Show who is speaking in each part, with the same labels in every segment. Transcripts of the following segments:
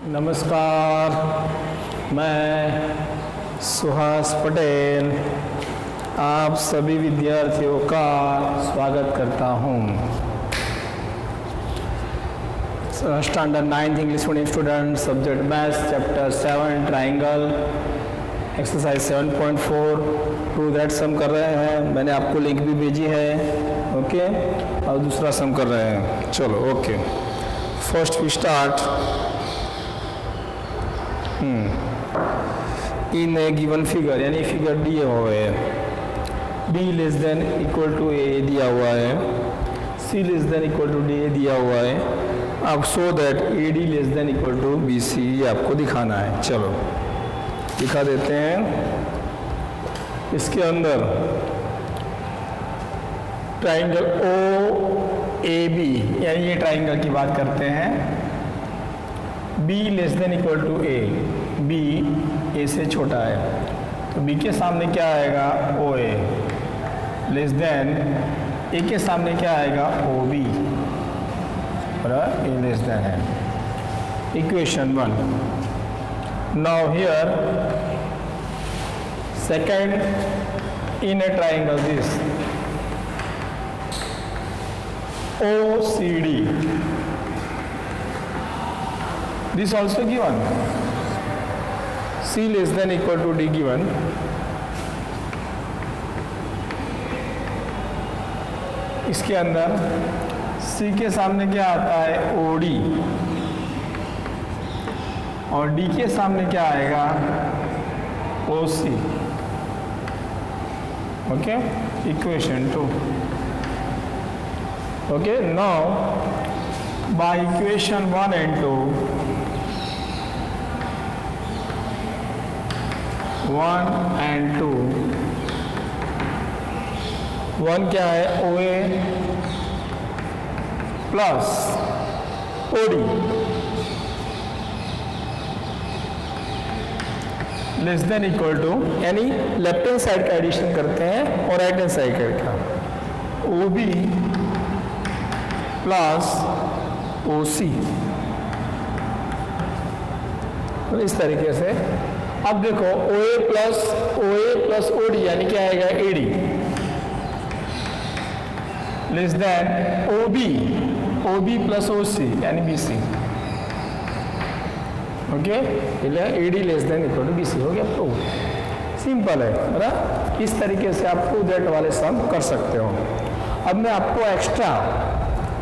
Speaker 1: नमस्कार, मैं सुहास पटेल आप सभी विद्यार्थियों का स्वागत करता हूँ। Standard 9th English medium student, subject maths, chapter 7 triangle, exercise 7.4 to that sum कर रहे हैं। मैंने आपको लिंक भी भेजी है, ओके। और दूसरा सम कर रहे हैं। चलो, okay. First we start in a given figure, यानी फिगर दिए हुए है। b less than equal to a दिया हुआ है, c less than equal to d दिया हुआ है। अब so that ad less than equal to bc ये आपको दिखाना है। चलो दिखा देते हैं। इसके अंदर ट्राइंगल OAB, यानी ये ट्राइंगल की बात करते हैं। b less than equal to a, b a से छोटा है, तो b के सामने क्या आएगा OA, लेस देन a के सामने क्या आएगा OB, और a लेस देन है। Equation 1। Now here second in a triangle this OCD, this also given, c less than equal to d given, इसके अंदर c के सामने क्या आता है OD, और d के सामने क्या आएगा OC, okay. Equation 2, okay. Now by equation 1 and 2, 1 and 2, 1 क्या है OA plus OD less than equal to, यानी लेफ्ट हैंड साइड का एडिशन करते हैं और राइट हैंड साइड का, OB प्लस OC, तो इस तरीके से। अब देखो OA प्लस OD यानी क्या आएगा AD less than OB plus OC यानी BC, okay. AD less than equal to BC हो गया। तो सिंपल है ना। इस तरीके से आप टू दैट वाले सम कर सकते हो। अब मैं आपको एक्स्ट्रा,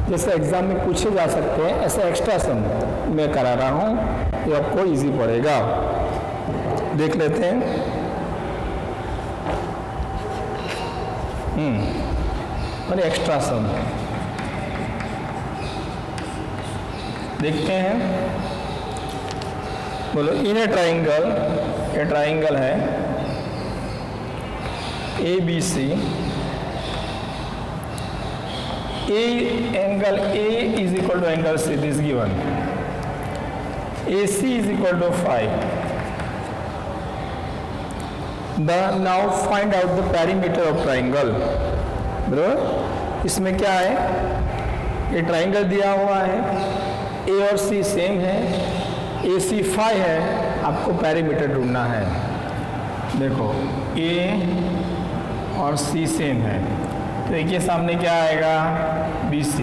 Speaker 1: जैसे एग्जाम में पूछे जा सकते हैं, ऐसा एक्स्ट्रा सम मैं करा रहा हूँ, ये आपको इजी पड़ेगा। देख लेते हैं। और एक्स्ट्रा सम देखते हैं। बोलो इन ए ट्राइंगल, ये ट्राइंगल है ABC, angle A is equal to angle C, this given, AC is equal to 5. Now find out the perimeter of triangle. बराबर, इसमें क्या है, ये ट्राइंगल दिया हुआ है, A और C सेम है, AC 5 है, आपको पेरीमीटर ढूंढना है। देखो A और C सेम है, तो A के सामने क्या आएगा BC,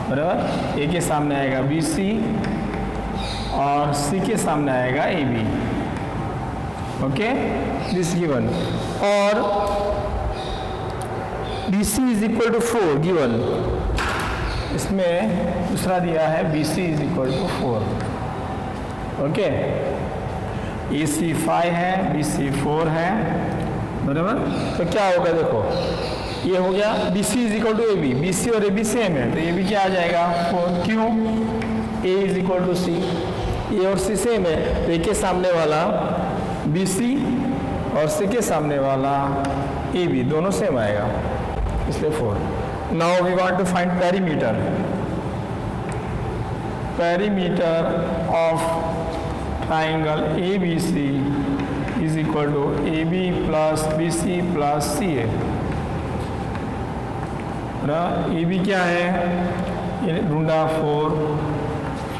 Speaker 1: बराबर। A के सामने आएगा BC और C के सामने आएगा AB, ओके। दिस गिवन, और BC is equal to 4 given, इसमें दूसरा दिया है BC is equal to 4, okay. AC 5 है, BC 4 है, बराबर। तो क्या होगा, देखो ये हो गया BC is equal to AB, BC और AB सेम है, तो AB क्या आ जाएगा 4, क्यों, A is equal to C, A और C सेम है, तो A के सामने वाला BC और C के सामने वाला AB दोनों सेम आएगा, इसलिए 4। Now we want to find perimeter, perimeter of triangle ABC is equal to AB plus BC plus CA। AB क्या है, ये ढूंढा 4,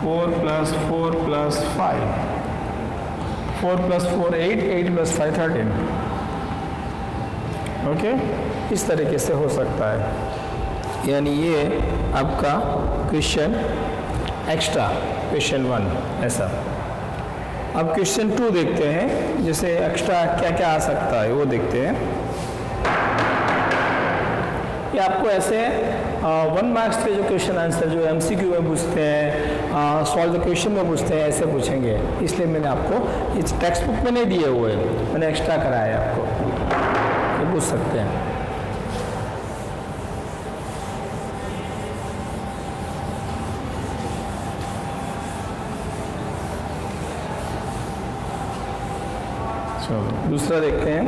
Speaker 1: 4 + 4 + 5, 4 + 4 8, 8 + 5 13। ओके, इस तरीके से हो सकता है। यानी ये आपका क्वेश्चन एक्स्ट्रा क्वेश्चन 1 ऐसा। अब क्वेश्चन 2 देखते हैं, जैसे एक्स्ट्रा क्या क्या आ सकता है वो देखते हैं। ये आपको ऐसे 1 मार्क्स के जो क्वेश्चन आंसर जो MCQ में पूछते हैं, सॉल्व द क्वेश्चन में पूछते हैं, ऐसे पूछेंगे। इसलिए मैंने आपको इस टेक्स्ट बुक में नहीं दिए हुए, मैंने एक्स्ट्रा कराया है आपको, ये पूछ सकते हैं। चलो दूसरा देखते हैं।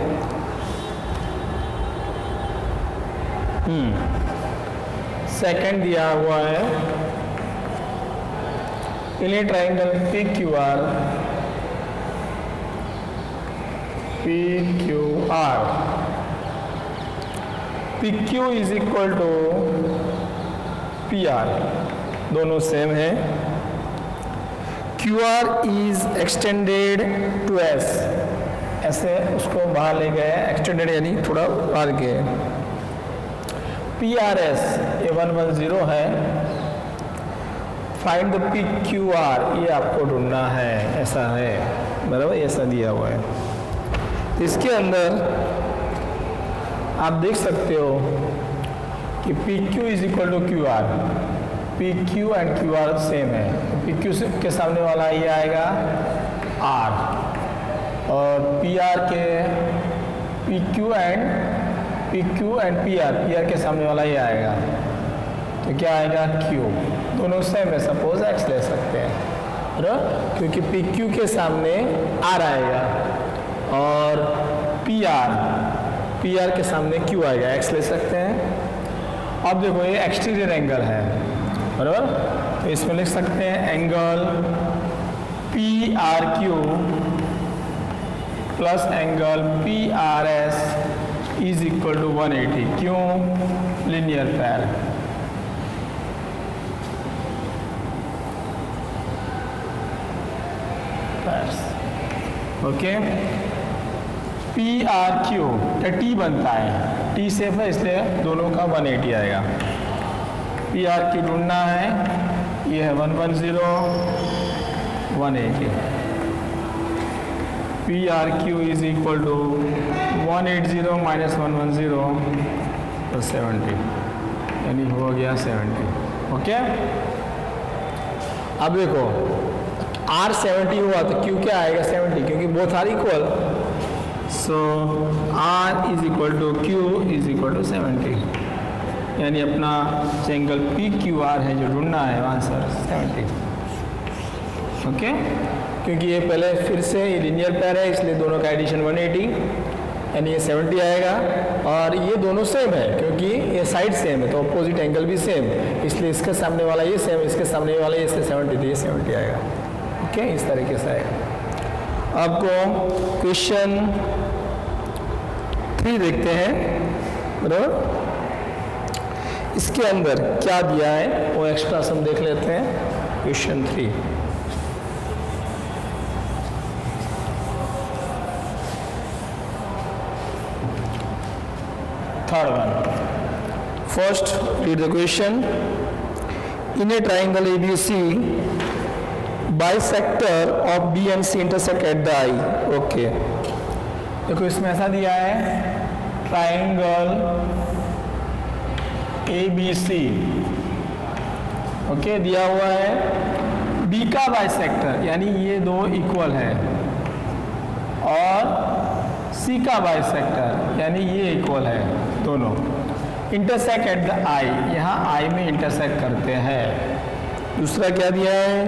Speaker 1: सेकंड दिया हुआ है, in a triangle PQR, PQ is equal to PR, दोनों सेम है। QR is extended to S, ऐसे उसको बाहर ले गए, एक्सटेंडेड यानी थोड़ा आगे। PRS ये 110 है। फाइंड द PQR, ये आपको ढूंढना है, ऐसा है, बराबर, ऐसा दिया हुआ है। इसके अंदर आप देख सकते हो कि PQ is equal to QR, PQ and QR same है। PQ के सामने वाला ये आएगा R, और PR के PQ एंड PR के सामने वाला ये आएगा, तो क्या आएगा Q, दोनों सेम है। सपोज X ले सकते हैं, क्योंकि PQ के सामने R आएगा और PR के सामने Q आएगा, X ले सकते हैं। अब देखो ये एक्सटीरियर एंगल है, बराबर, तो इसमें लिख सकते हैं angle PRQ plus angle PRS is equal to 180। क्यों? लीनियर पैर। ओके, PRQ T बनता है, T सेफ है इसलिए दोनों का 180 आएगा। PRQ ढूंढना है, ये है 110 180। PRQ is equal to 180 minus 110 तो 70, यानी हो गया 70। ओके, अब देखो R 70 हुआ तो Q क्या आएगा 70, क्योंकि both are equal. So R is equal to Q is equal to 70, यानी अपना एंगल PQR है जो ढूंढना है आंसर 70। ओके, क्योंकि ये पहले फिर से ये लीनियर पैर है इसलिए दोनों का एडिशन 180, यानी ये 70 आएगा। और ये दोनों सेम है क्योंकि ये साइड सेम है, तो अपोजिट एंगल भी सेम, इसलिए इसके सामने वाला ये सेम, इसके सामने वाला ये 70, तो ये 70 आएगा। ओके, इस तरीके से आएगा। आपको क्वेश्चन 3 देखते हैं, बराबर। इसके अंदर क्या दिया है वो एक्स्ट्रा सम देख लेते हैं। Question 3, third one. First, read the question. In a triangle ABC, bisector of B and C intersect at the eye. Okay. देखो इसमें ऐसा दिया है, ट्राइंगल ABC, ओके, दिया हुआ है B का बाइसेक्टर, यानी ये दो इक्वल है, और C का बाइसेक्टर, यानी ये इक्वल है, दोनों इंटरसेक्ट एट द आई, यहाँ आई में इंटरसेक्ट करते हैं। दूसरा क्या दिया है,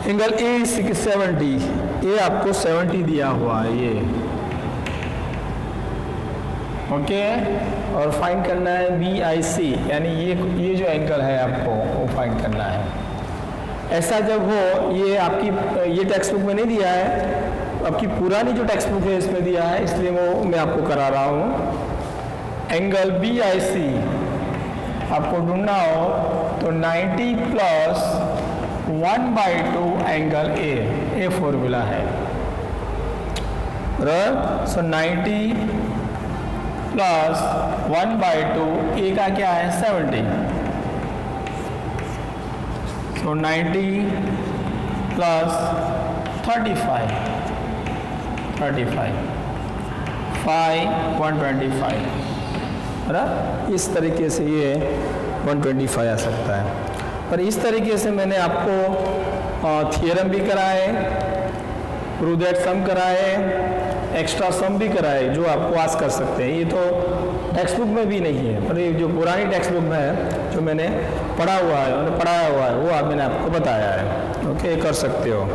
Speaker 1: एंगल A 70, ये आपको 70 दिया हुआ है ये, ओके, और फाइंड करना है BIC, यानी ये जो एंगल है आपको वो फाइंड करना है। ऐसा जब हो, ये आपकी ये टेक्स्ट बुक में नहीं दिया है, आपकी पुरानी जो टेक्स्ट बुक है इसमें दिया है, इसलिए वो मैं आपको करा रहा हूँ। एंगल BIC आपको ढूंढना हो तो 90 प्लस 1/2 एंगल ए फॉर्मूला है। सो 90 प्लस 1/2 ए का क्या है 70। सो 90 प्लस 35 125। इस तरीके से ये 125 आ सकता है। पर इस तरीके से मैंने आपको थियरम भी कराए, प्रूव दैट सम कराए, एक्स्ट्रा सम भी कराए जो आपको आज कर सकते हैं। ये तो टेक्स्ट बुक में भी नहीं है, पर ये जो पुरानी टेक्स्ट बुक में है, जो मैंने पढ़ा हुआ है और पढ़ाया हुआ है, वो मैंने आपको बताया है। ओके, कर सकते हो।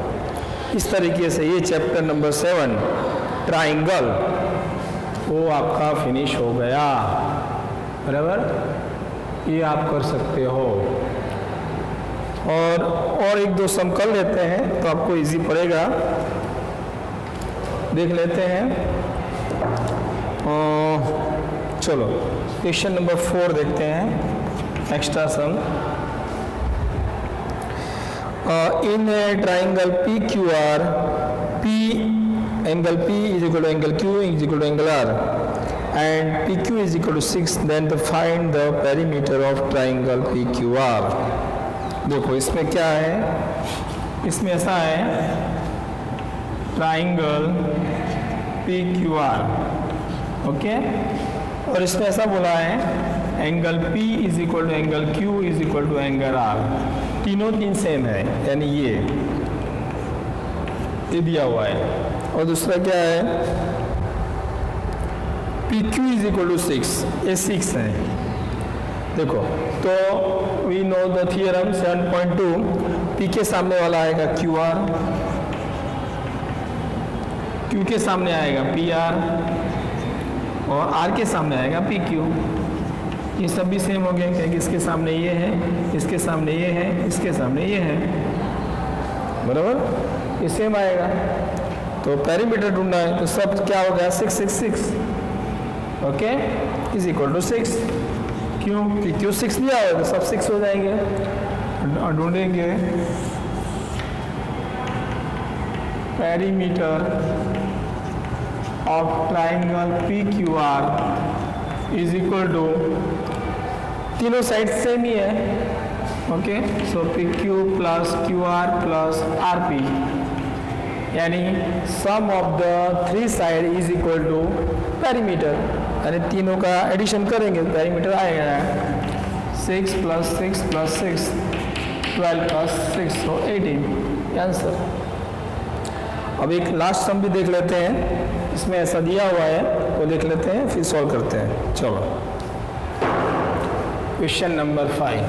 Speaker 1: इस तरीके से ये चैप्टर नंबर 7 ट्राइंगल वो आपका फिनिश हो गया। बराबर, ये आप कर सकते हो। और एक दो सम कर लेते हैं तो आपको इजी पड़ेगा। देख लेते हैं। चलो क्वेश्चन नंबर 4 देखते हैं, extra sum. In a triangle PQR, angle P is equal to angle Q is equal to angle R and PQ is equal to 6, then to find the perimeter of triangle PQR। देखो इसमें क्या है, इसमें ऐसा है triangle PQR, okay, और इसमें ऐसा बोला है angle P is equal to angle Q is equal to angle R। तीन सेम है, यानी ये दिया हुआ है। और दूसरा क्या है PQ इज इक्वल टू 6, ये 6 है। देखो तो we know the theorem 7.2, P के सामने वाला आएगा QR, Q के सामने आएगा PR और R के सामने आएगा PQ। ये सब भी सेम हो गए क्योंकि इसके सामने ये है, इसके सामने ये है, इसके सामने ये है। बराबर, ये सेम आएगा। तो पेरीमीटर ढूंढना है तो सब क्या हो गया 6 6 6, ओके, इज इक्वल टू 6। क्यों? क्यों 6 दिया है तो सब 6 हो जाएंगे। ढूंढेंगे perimeter of triangle PQR is equal to, तीनों साइड सेम ही है, okay, so PQ plus QR plus RP, यानी sum of the 3 side is equal to perimeter, यानी तीनों का एडिशन करेंगे तो पेरीमीटर आएगा 6 plus 6 plus 6 12 plus 6, so 18 answer. अब एक लास्ट सम भी देख लेते हैं, इसमें ऐसा दिया हुआ है वो देख लेते हैं, फिर सॉल्व करते हैं। चलो question number 5।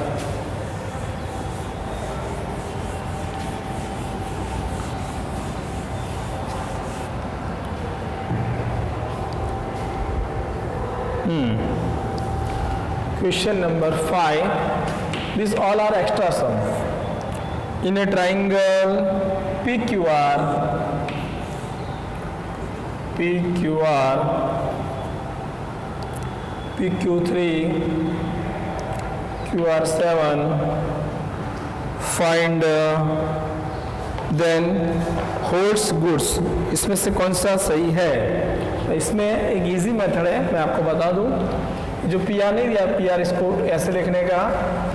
Speaker 1: Question number 5. These all are extra sum. In a triangle PQR, PQ3, QR7, find then holds goods। इसमें से कौन सा सही है? इसमें एक इजी मेथड है, मैं आपको बता दूं। जो PR नहीं दिया, PR इसको ऐसे लिखने का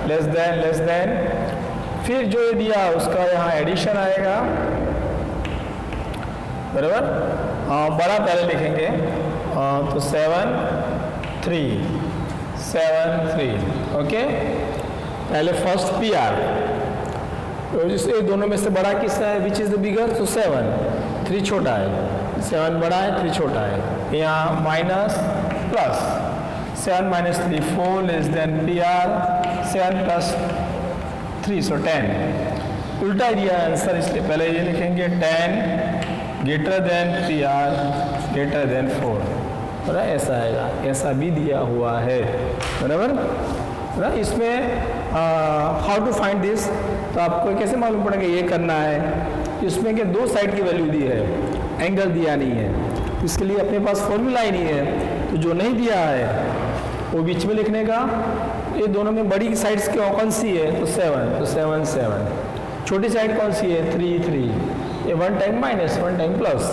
Speaker 1: लेस देन, फिर जो ये दिया उसका यहाँ एडिशन आएगा। बराबर, बड़ा पहले लिखेंगे तो 7 3, ओके। पहले फर्स्ट PR, तो जिससे दोनों में से बड़ा किसका है, विच इज द बिगर, तो 7, 3 छोटा है, 7 बड़ा है 3 छोटा है। यहाँ minus plus 7 minus 3 4 less than PR, 7 plus 3 so 10। उल्टा दिया आंसर, इसलिए पहले ये लिखेंगे 10 greater than PR greater than 4, बराबर, ऐसा आएगा। ऐसा भी दिया हुआ है, बराबर। इसमें हाउ टू फाइंड दिस, तो आपको कैसे मालूम पड़ेगा ये करना है। इसमें के 2 साइड की वैल्यू दी है, एंगल दिया नहीं है, इसके लिए अपने पास फॉर्मूला ही नहीं है। तो जो नहीं दिया है वो बीच में लिखने का। ये दोनों में बड़ी साइड्स की कौन सी है, तो 7, तो 7 7, छोटी साइड कौन सी है 3 3, ये 1 टाइम माइनस 1 टाइम प्लस,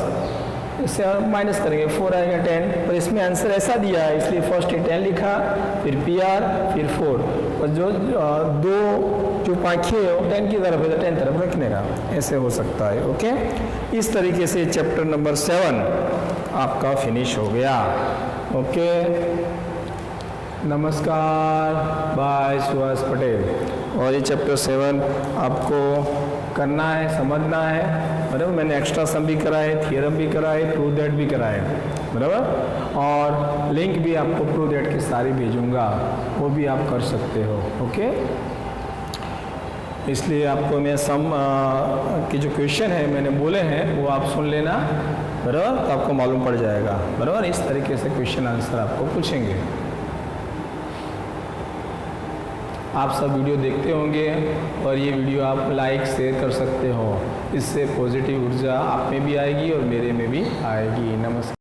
Speaker 1: इससे माइनस करेंगे 4 आएगा 10, पर इसमें आंसर ऐसा दिया है इसलिए फर्स्ट 10 लिखा, फिर PR, फिर 4, और जो दो जो पाखिए हो 10 की तरफ है तो 10 तरफ रखने का, ऐसे हो सकता है। ओके, इस तरीके से चैप्टर नंबर 7 आपका फिनिश हो गया। ओके, नमस्कार, बाय, सुहास पटेल। और ये चैप्टर 7 आपको करना है, समझना है, बराबर। मैंने एक्स्ट्रा सम भी करा है, थियरम भी करा है, प्रूव दैट भी करा है, बराबर। और लिंक भी आपको प्रूव दैट के सारी भेजूंगा, वो भी आप कर सकते हो। ओके, इसलिए आपको मैं सम के जो क्वेश्चन है मैंने बोले हैं वो आप सुन लेना, बराबर, तो आपको मालूम पड़ जाएगा, बराबर। इस तरीके से क्वेश्चन आंसर आपको पूछेंगे। आप सब वीडियो देखते होंगे और ये वीडियो आप लाइक शेयर कर सकते हो, इससे पॉजिटिव ऊर्जा आप में भी आएगी और मेरे में भी आएगी। नमस्कार।